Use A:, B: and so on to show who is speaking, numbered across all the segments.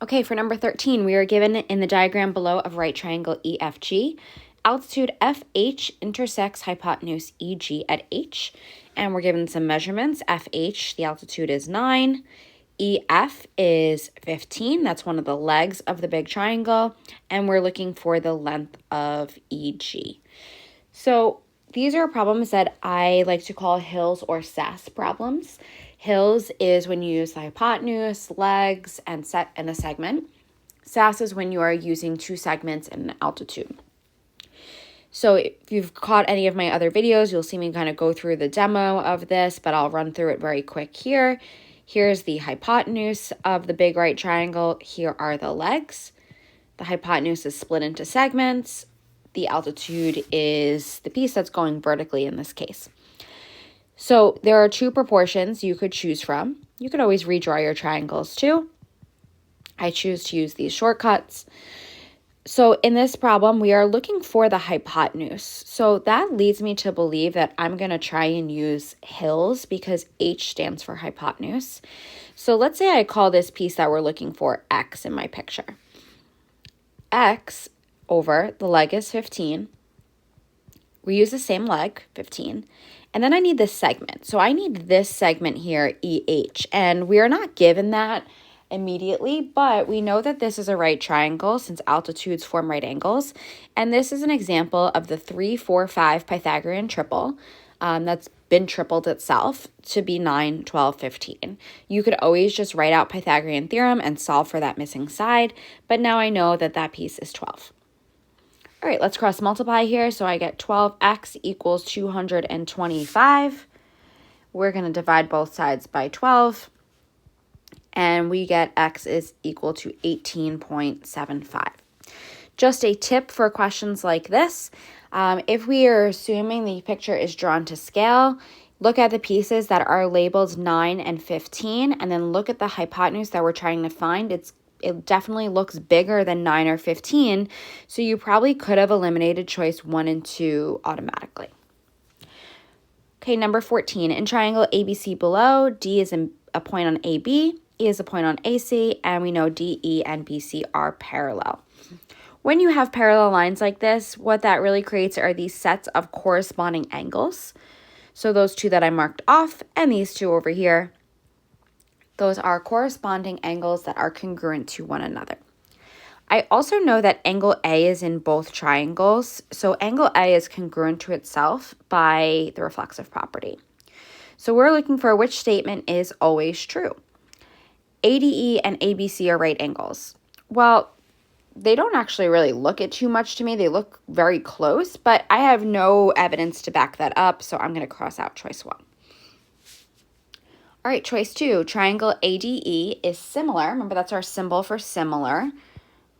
A: Okay, for number 13, we are given in the diagram below of right triangle EFG, altitude FH intersects hypotenuse EG at H, and we're given some measurements. FH, the altitude is 9, EF is 15, that's one of the legs of the big triangle, and we're looking for the length of EG. So these are problems that I like to call Hills or SAS problems. Hills is when you use the hypotenuse, legs, and a segment. SAS is when you are using two segments and an altitude. So if you've caught any of my other videos, you'll see me kind of go through the demo of this, but I'll run through it very quick here. Here's the hypotenuse of the big right triangle. Here are the legs. The hypotenuse is split into segments. The altitude is the piece that's going vertically in this case. So there are two proportions you could choose from. You could always redraw your triangles too. I choose to use these shortcuts. So in this problem, we are looking for the hypotenuse. So that leads me to believe that I'm going to try and use hills because H stands for hypotenuse. So let's say I call this piece that we're looking for X in my picture. X over the leg is 15. We use the same leg, 15. And then I need this segment. So I need this segment here, EH. And we are not given that immediately, but we know that this is a right triangle since altitudes form right angles. And this is an example of the 3, 4, 5 Pythagorean triple that's been tripled itself to be 9, 12, 15. You could always just write out Pythagorean theorem and solve for that missing side, but now I know that that piece is 12. All right, let's cross multiply here. So I get 12x equals 225. We're going to divide both sides by 12. And we get x is equal to 18.75. Just a tip for questions like this. If we are assuming the picture is drawn to scale, look at the pieces that are labeled 9 and 15, and then look at the hypotenuse that we're trying to find. It definitely looks bigger than 9 or 15, so you probably could have eliminated choice 1 and 2 automatically. Okay, number 14. In triangle ABC below, D is a point on AB, E is a point on AC, and we know DE and BC are parallel. When you have parallel lines like this, what that really creates are these sets of corresponding angles. So those two that I marked off and these two over here, those are corresponding angles that are congruent to one another. I also know that angle A is in both triangles, so angle A is congruent to itself by the reflexive property. So we're looking for which statement is always true. ADE and ABC are right angles. Well, they don't actually really look it too much to me. They look very close, but I have no evidence to back that up, so I'm going to cross out choice 1. All right, choice 2, triangle ADE is similar. Remember, that's our symbol for similar,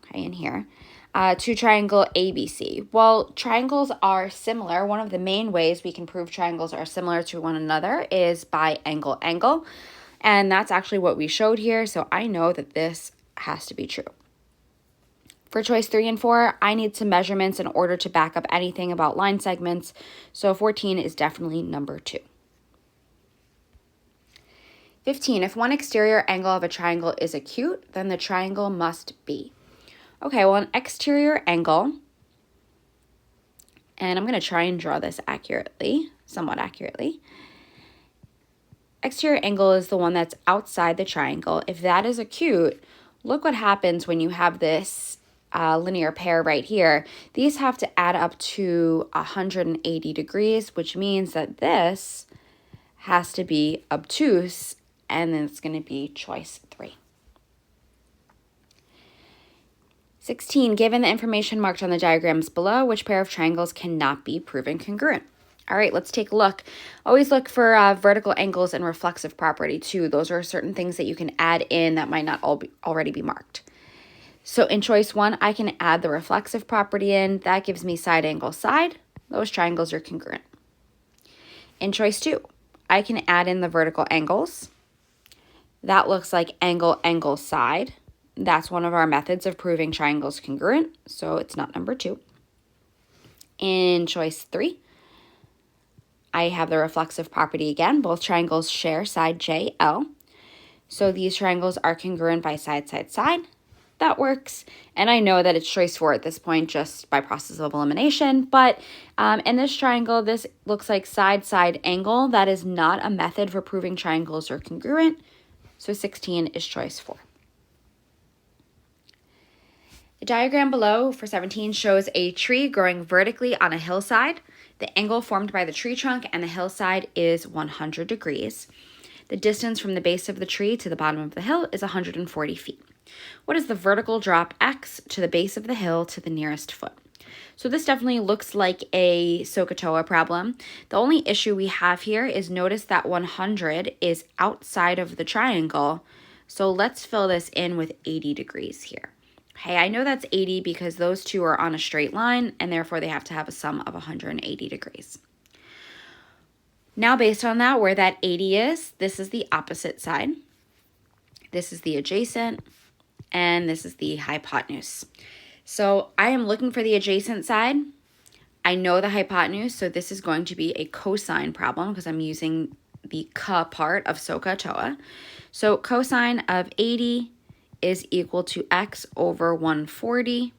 A: okay, in here, to triangle ABC. Well, triangles are similar. One of the main ways we can prove triangles are similar to one another is by angle, and that's actually what we showed here, so I know that this has to be true. For choice 3 and 4, I need some measurements in order to back up anything about line segments, so 14 is definitely number 2. 15, if one exterior angle of a triangle is acute, then the triangle must be. Okay, well, an exterior angle, and I'm going to try and draw this accurately, somewhat accurately. Exterior angle is the one that's outside the triangle. If that is acute, look what happens when you have this linear pair right here. These have to add up to 180 degrees, which means that this has to be obtuse, and then it's going to be choice 3. 16, given the information marked on the diagrams below, which pair of triangles cannot be proven congruent? All right, let's take a look. Always look for vertical angles and reflexive property too. Those are certain things that you can add in that might not already be marked. So in choice 1, I can add the reflexive property in. That gives me side angle side. Those triangles are congruent. In choice 2, I can add in the vertical angles. That looks like angle side. That's one of our methods of proving triangles congruent, so it's not number 2. In choice 3, I have the reflexive property again. Both triangles share side JL. So these triangles are congruent by side, side, side. that works. And I know that it's choice 4 at this point just by process of elimination. But in this triangle, this looks like side-side angle. That is not a method for proving triangles are congruent. So 16 is choice 4. The diagram below for 17 shows a tree growing vertically on a hillside. The angle formed by the tree trunk and the hillside is 100 degrees. The distance from the base of the tree to the bottom of the hill is 140 feet. What is the vertical drop x to the base of the hill to the nearest foot? So this definitely looks like a SOHCAHTOA problem. The only issue we have here is notice that 100 is outside of the triangle. So let's fill this in with 80 degrees here. Okay, I know that's 80 because those two are on a straight line and therefore they have to have a sum of 180 degrees. Now based on that, where that 80 is, this is the opposite side. This is the adjacent and this is the hypotenuse. So I am looking for the adjacent side. I know the hypotenuse, so this is going to be a cosine problem because I'm using the ka part of SOHCAHTOA. So cosine of 80 is equal to x over 140.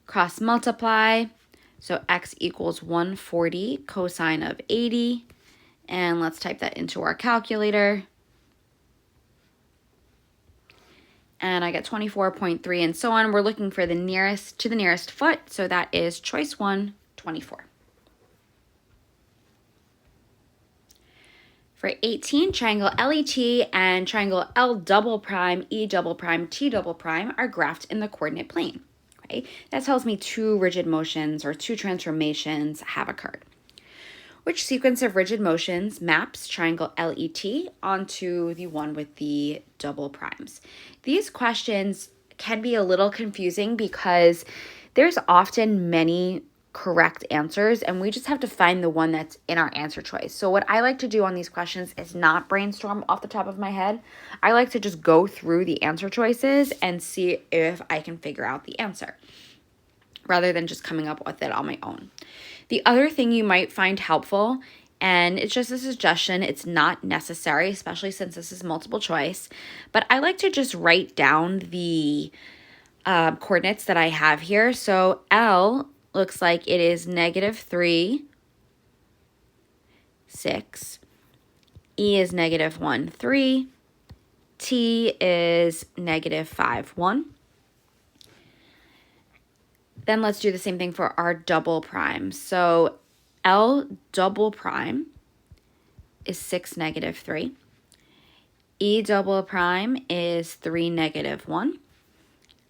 A: Cross multiply, so x equals 140 cosine of 80. And let's type that into our calculator. And I get 24.3 and so on. We're looking for the nearest to the nearest foot, so that is choice 1, 24. For 18, triangle LET and triangle L double prime, E double prime, T double prime are graphed in the coordinate plane. Okay? That tells me two rigid motions or two transformations have occurred. Which sequence of rigid motions maps triangle LET onto the one with the double primes? These questions can be a little confusing because there's often many correct answers and we just have to find the one that's in our answer choice. So what I like to do on these questions is not brainstorm off the top of my head. I like to just go through the answer choices and see if I can figure out the answer rather than just coming up with it on my own. The other thing you might find helpful, and it's just a suggestion, it's not necessary, especially since this is multiple choice, but I like to just write down the coordinates that I have here. So L looks like it is -3, 6. E is -1, 3. T is -5, 1. Then let's do the same thing for our double prime. So L double prime is 6, -3. E double prime is 3, -1.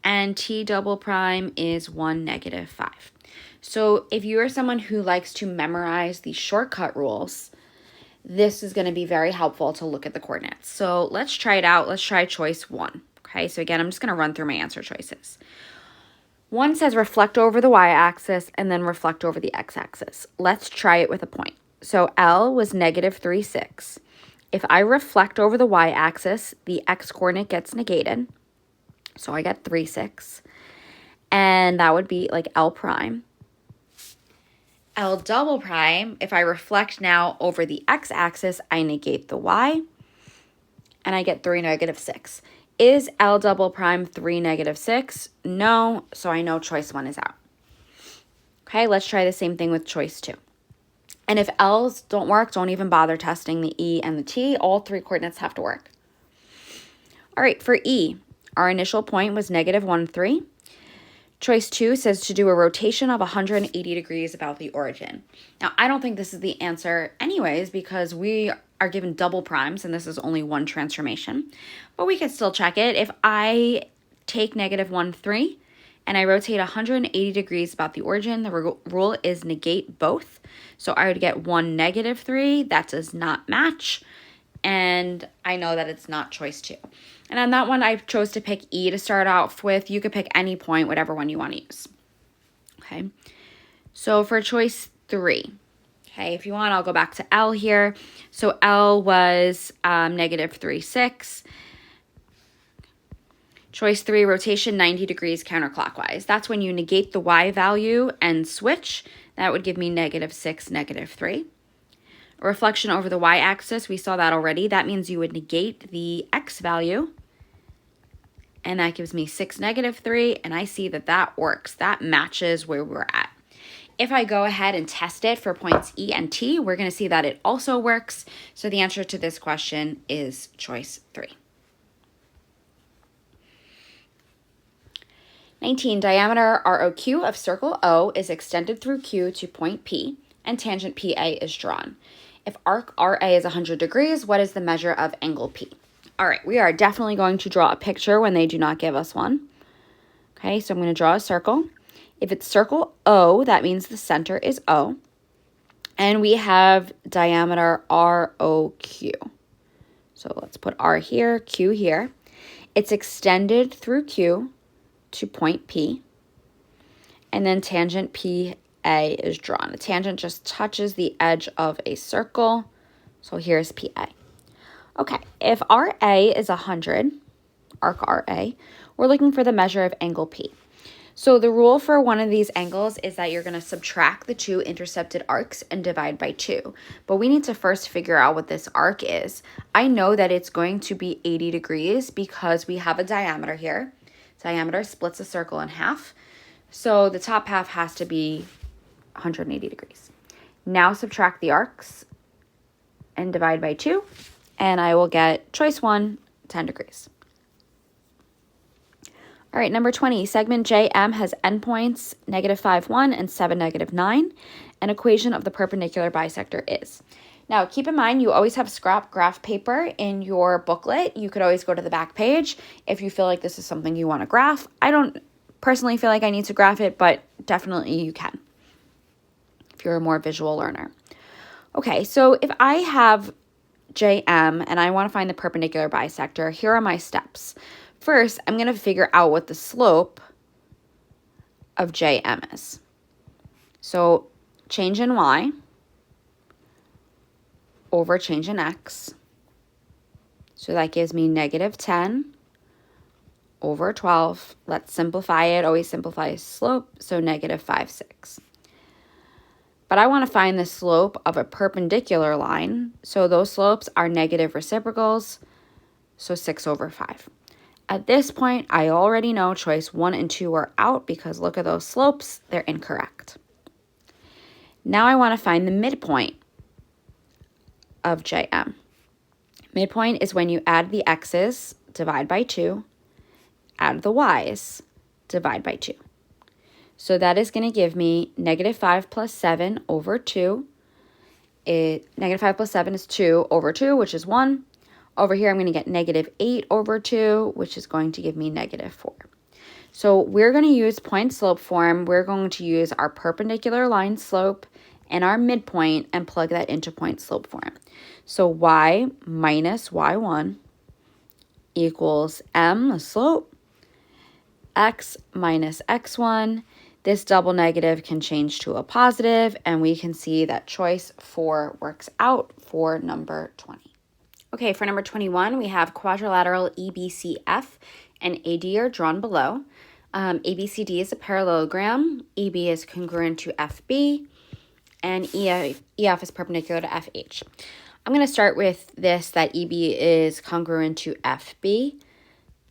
A: And T double prime is 1, -5. So if you are someone who likes to memorize the shortcut rules, this is going to be very helpful to look at the coordinates. So let's try it out. Let's try choice 1. Okay, so again, I'm just going to run through my answer choices. 1 says reflect over the y-axis and then reflect over the x-axis. Let's try it with a point. So L was -3, 6. If I reflect over the y-axis, the x-coordinate gets negated. So I get 3, 6. And that would be like L prime. L double prime, if I reflect now over the x-axis, I negate the y. And I get 3, -6. Is L double prime 3, -6? No, so I know choice 1 is out. Okay, let's try the same thing with choice 2. And if L's don't work, don't even bother testing the E and the T. All 3 coordinates have to work. All right, for E, our initial point was -1, 3. Choice 2 says to do a rotation of 180 degrees about the origin. Now, I don't think this is the answer anyways because we are given double primes and this is only one transformation. But we could still check it. If I take -1, 3 and I rotate 180 degrees about the origin, the rule is negate both. So I would get 1, -3. That does not match. And I know that it's not choice 2. And on that one, I chose to pick E to start off with. You could pick any point, whatever one you want to use. Okay. So for choice 3, okay, if you want, I'll go back to L here. So L was -3, 6. Choice 3, rotation 90 degrees counterclockwise. That's when you negate the Y value and switch. That would give me -6, -3. A reflection over the y-axis, we saw that already. That means you would negate the x value and that gives me 6, -3, and I see that that works. That matches where we're at. If I go ahead and test it for points E and T, we're going to see that it also works. So the answer to this question is choice 3. 19, diameter ROQ of circle O is extended through Q to point P, and tangent PA is drawn. If arc RA is 100 degrees, what is the measure of angle P? All right, we are definitely going to draw a picture when they do not give us one. Okay, so I'm going to draw a circle. If it's circle O, that means the center is O. And we have diameter ROQ. So let's put R here, Q here. It's extended through Q to point P. And then tangent PA is drawn. A tangent just touches the edge of a circle. So here's PA. Okay, if RA is 100, arc RA, we're looking for the measure of angle P. So the rule for one of these angles is that you're going to subtract the two intercepted arcs and divide by 2. But we need to first figure out what this arc is. I know that it's going to be 80 degrees because we have a diameter here. Diameter splits a circle in half. So the top half has to be 180 degrees. Now subtract the arcs and divide by 2. And I will get choice 1, 10 degrees. All right, number 20, segment JM has endpoints -5, 1 and 7, -9. An equation of the perpendicular bisector is. Now, keep in mind, you always have scrap graph paper in your booklet. You could always go to the back page if you feel like this is something you want to graph. I don't personally feel like I need to graph it, but definitely you can if you're a more visual learner. Okay, so if I have JM and I want to find the perpendicular bisector, here are my steps. First, I'm going to figure out what the slope of JM is. So change in Y over change in X. So that gives me -10 over 12. Let's simplify it. Always simplify slope. So -5, 6. But I want to find the slope of a perpendicular line. So those slopes are negative reciprocals. So 6 over 5. At this point, I already know choice 1 and 2 are out because look at those slopes, they're incorrect. Now I want to find the midpoint of JM. Midpoint is when you add the x's, divide by 2, add the y's, divide by 2. So that is going to give me -5 plus 7 over 2. -5 plus 7 is 2 over 2, which is 1. Over here, I'm going to get -8 over 2, which is going to give me -4. So we're going to use point slope form. We're going to use our perpendicular line slope and our midpoint and plug that into point slope form. So y minus y1 equals m, the slope, x minus x1. This double negative can change to a positive, and we can see that choice 4 works out for number 20. Okay, for number 21, we have quadrilateral EBCF and AD are drawn below. ABCD is a parallelogram, EB is congruent to FB, and EF is perpendicular to FH. I'm going to start with this, that EB is congruent to FB.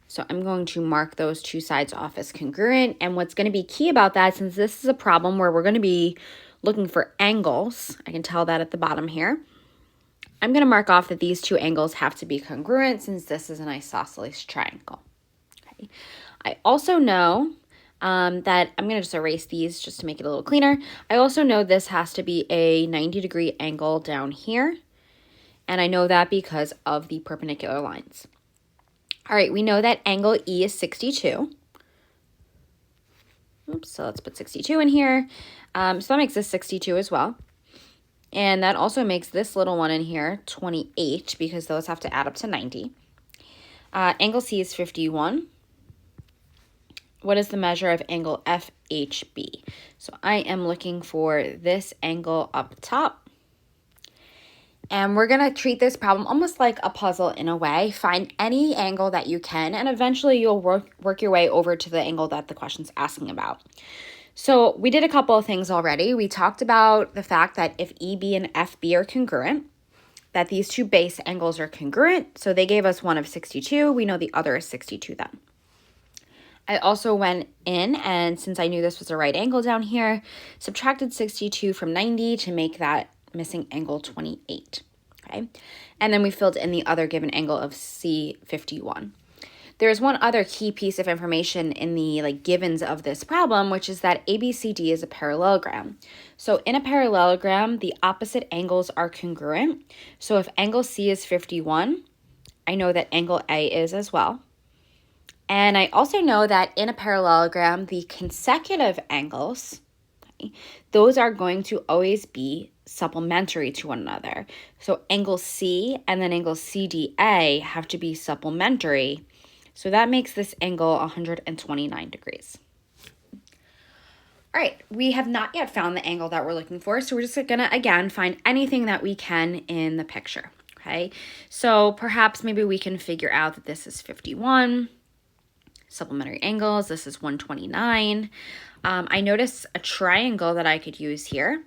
A: So I'm going to mark those two sides off as congruent. And what's going to be key about that, since this is a problem where we're going to be looking for angles, I can tell that at the bottom here. I'm going to mark off that these two angles have to be congruent since this is an isosceles triangle. Okay. I also know that I'm going to just erase these just to make it a little cleaner. I also know this has to be a 90-degree angle down here. And I know that because of the perpendicular lines. All right, we know that angle E is 62. Oops, so let's put 62 in here. So that makes this 62 as well. And that also makes this little one in here 28 because those have to add up to 90. Angle C is 51. What is the measure of angle FHB? So I am looking for this angle up top. And we're going to treat this problem almost like a puzzle in a way. Find any angle that you can, and eventually you'll work your way over to the angle that the question's asking about. So we did a couple of things already. We talked about the fact that if EB and FB are congruent, that these two base angles are congruent. So they gave us one of 62. We know the other is 62 then. I also went in, and since I knew this was a right angle down here, subtracted 62 from 90 to make that missing angle 28, okay? And then we filled in the other given angle of C51. There's one other key piece of information in the givens of this problem, which is that ABCD is a parallelogram. So in a parallelogram, the opposite angles are congruent. So if angle C is 51, I know that angle A is as well. And I also know that in a parallelogram, the consecutive angles, okay, those are going to always be supplementary to one another. So angle C and then angle CDA have to be supplementary. So that makes this angle 129 degrees. All right, we have not yet found the angle that we're looking for, so we're just gonna, again, find anything that we can in the picture, okay? So perhaps maybe we can figure out that this is 51, supplementary angles, this is 129. I notice a triangle that I could use here.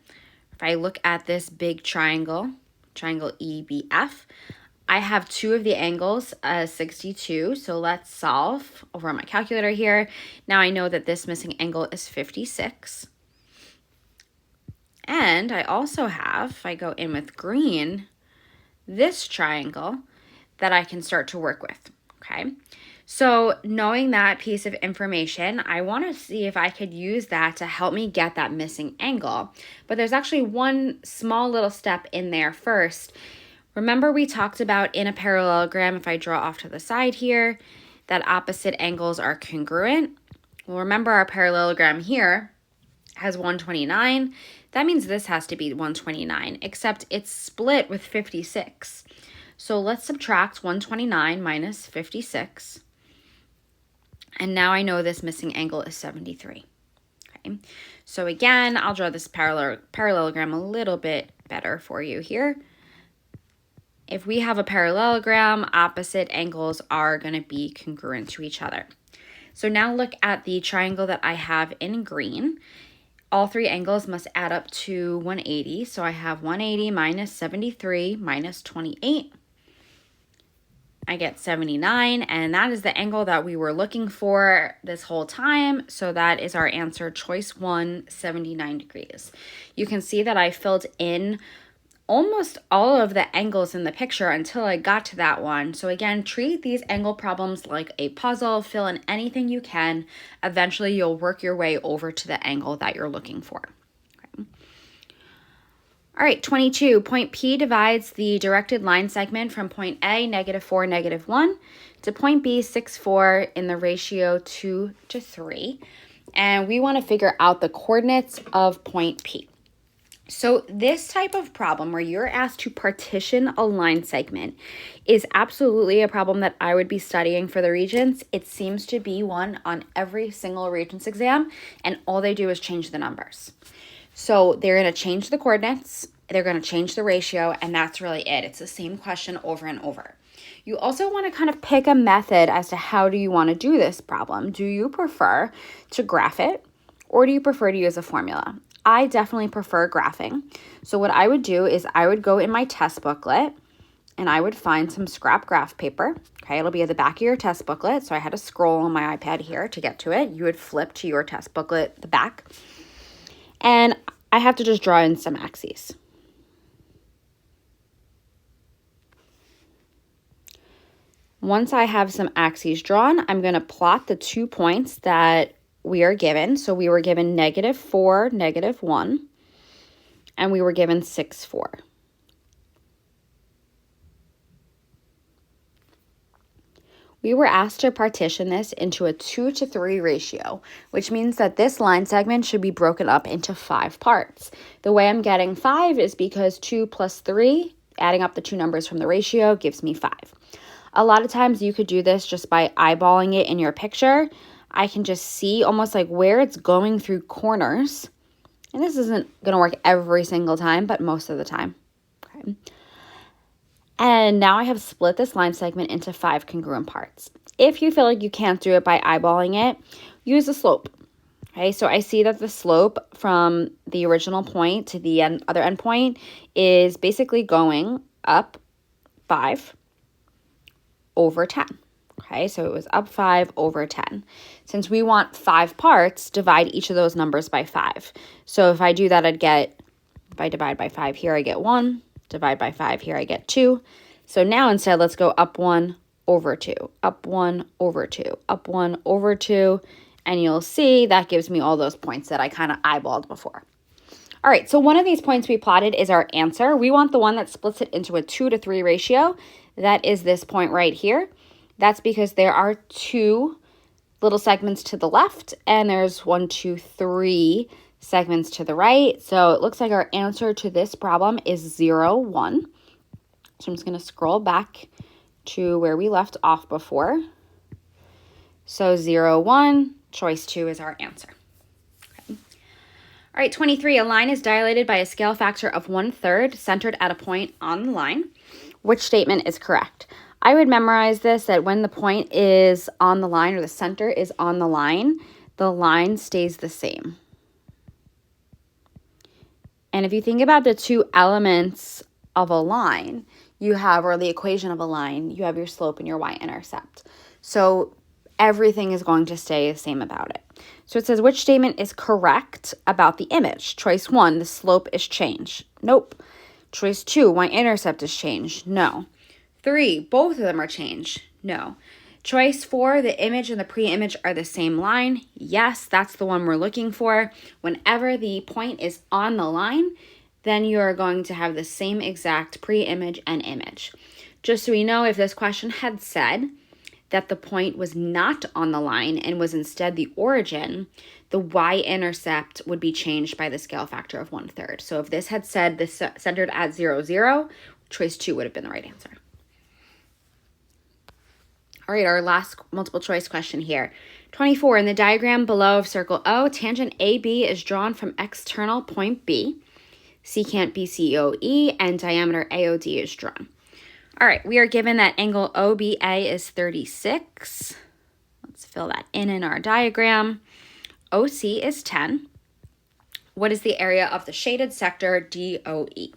A: If I look at this big triangle, triangle EBF, I have two of the angles, 62, so let's solve over on my calculator here. Now I know that this missing angle is 56. And I also have, if I go in with green, this triangle that I can start to work with, okay? So knowing that piece of information, I want to see if I could use that to help me get that missing angle. But there's actually one small little step in there first. Remember we talked about in a parallelogram, if I draw off to the side here, that opposite angles are congruent. Well, remember our parallelogram here has 129. That means this has to be 129, except it's split with 56. So let's subtract 129 minus 56. And now I know this missing angle is 73. Okay. So again, I'll draw this parallelogram a little bit better for you here. If we have a parallelogram, opposite angles are going to be congruent to each other. So now look at the triangle that I have in green. All three angles must add up to 180. So I have 180 minus 73 minus 28. I get 79, and that is the angle that we were looking for this whole time. So that is our answer, choice 1, 79 degrees. You can see that I filled in almost all of the angles in the picture until I got to that one. So again, treat these angle problems like a puzzle. Fill in anything you can. Eventually, you'll work your way over to the angle that you're looking for. Okay. All right, 22. Point P divides the directed line segment from point A, -4, -1, to point B, 6, 4, in the ratio 2 to 3. And we want to figure out the coordinates of point P. So this type of problem where you're asked to partition a line segment is absolutely a problem that I would be studying for the Regents. It seems to be one on every single Regents exam, and all they do is change the numbers. So they're going to change the coordinates, they're going to change the ratio, and that's really it. It's the same question over and over. You also want to kind of pick a method as to how do you want to do this problem. Do you prefer to graph it, or do you prefer to use a formula? I definitely prefer graphing. So what I would do is I would go in my test booklet and I would find some scrap graph paper. Okay, it'll be at the back of your test booklet. So I had to scroll on my iPad here to get to it. You would flip to your test booklet, the back. And I have to just draw in some axes. Once I have some axes drawn, I'm going to plot the 2 points that we are given. So we were given -4, -1, and we were given 6, 4. We were asked to partition this into a 2 to 3 ratio, which means that this line segment should be broken up into 5 parts. The way I'm getting 5 is because 2 plus 3, adding up the two numbers from the ratio, gives me 5. A lot of times you could do this just by eyeballing it in your picture. I can just see almost like where it's going through corners. And this isn't going to work every single time, but most of the time. Okay. And now I have split this line segment into 5 congruent parts. If you feel like you can't do it by eyeballing it, use a slope. Okay, so I see that the slope from the original point to the other end point is basically going up 5 over 10. Okay, so it was up 5 over 10. Since we want 5 parts, divide each of those numbers by 5. So if I do that, if I divide by 5 here, I get 1. Divide by 5 here, I get 2. So now instead, let's go up 1 over 2, up 1 over 2, up 1 over 2. And you'll see that gives me all those points that I kind of eyeballed before. All right, so one of these points we plotted is our answer. We want the one that splits it into a 2 to 3 ratio. That is this point right here. That's because there are 2 little segments to the left, and there's 1, 2, 3 segments to the right. So it looks like our answer to this problem is 0, 1. So I'm just going to scroll back to where we left off before. So 0, 1, choice 2 is our answer. Okay. All right, 23, a line is dilated by a scale factor of 1/3 centered at a point on the line. Which statement is correct? I would memorize this, that when the point is on the line or the center is on the line stays the same. And if you think about the 2 elements of a line, or the equation of a line, you have your slope and your y-intercept. So everything is going to stay the same about it. So it says, which statement is correct about the image? Choice 1, the slope is changed. Nope. Choice 2, y-intercept is changed. No. 3, both of them are changed. No. Choice 4, the image and the pre-image are the same line. Yes, that's the one we're looking for. Whenever the point is on the line, then you're going to have the same exact pre-image and image. Just so we know, if this question had said that the point was not on the line and was instead the origin, the y-intercept would be changed by the scale factor of 1/3. So if this had said this centered at 0, 0, choice 2 would have been the right answer. All right, our last multiple choice question here. 24, in the diagram below of circle O, tangent AB is drawn from external point B, secant BCOE, and diameter AOD is drawn. All right, we are given that angle OBA is 36. Let's fill that in our diagram. OC is 10. What is the area of the shaded sector DOE?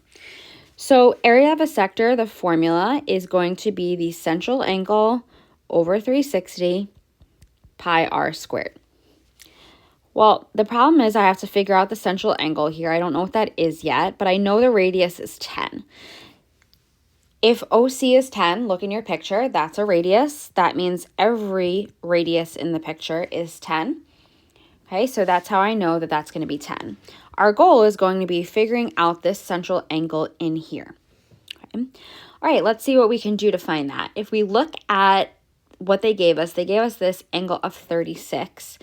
A: So area of a sector, the formula is going to be the central angle over 360 pi r squared. Well, the problem is I have to figure out the central angle here. I don't know what that is yet, but I know the radius is 10. If OC is 10, look in your picture, that's a radius. That means every radius in the picture is 10. Okay, so that's how I know that that's going to be 10. Our goal is going to be figuring out this central angle in here. Okay. All right, let's see what we can do to find that. If we look at what they gave us this angle of 36.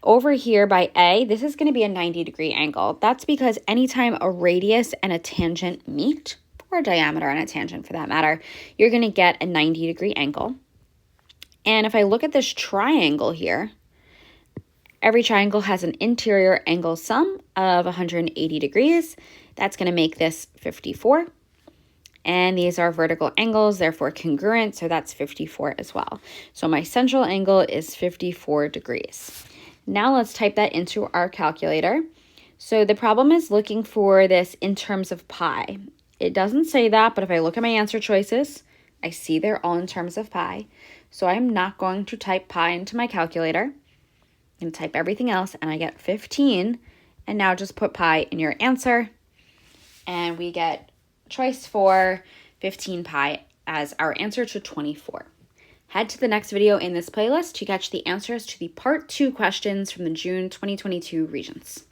A: Over here by A, this is going to be a 90-degree angle. That's because anytime a radius and a tangent meet, or a diameter and a tangent for that matter, you're going to get a 90-degree angle. And if I look at this triangle here, every triangle has an interior angle sum of 180 degrees. That's going to make this 54. And these are vertical angles, therefore congruent, so that's 54 as well. So my central angle is 54 degrees. Now let's type that into our calculator. So the problem is looking for this in terms of pi. It doesn't say that, but if I look at my answer choices, I see they're all in terms of pi. So I'm not going to type pi into my calculator. I'm going to type everything else, and I get 15. And now just put pi in your answer, and we get choice 4, 15 pi as our answer to 24. Head to the next video in this playlist to catch the answers to the part 2 questions from the June 2022 Regents.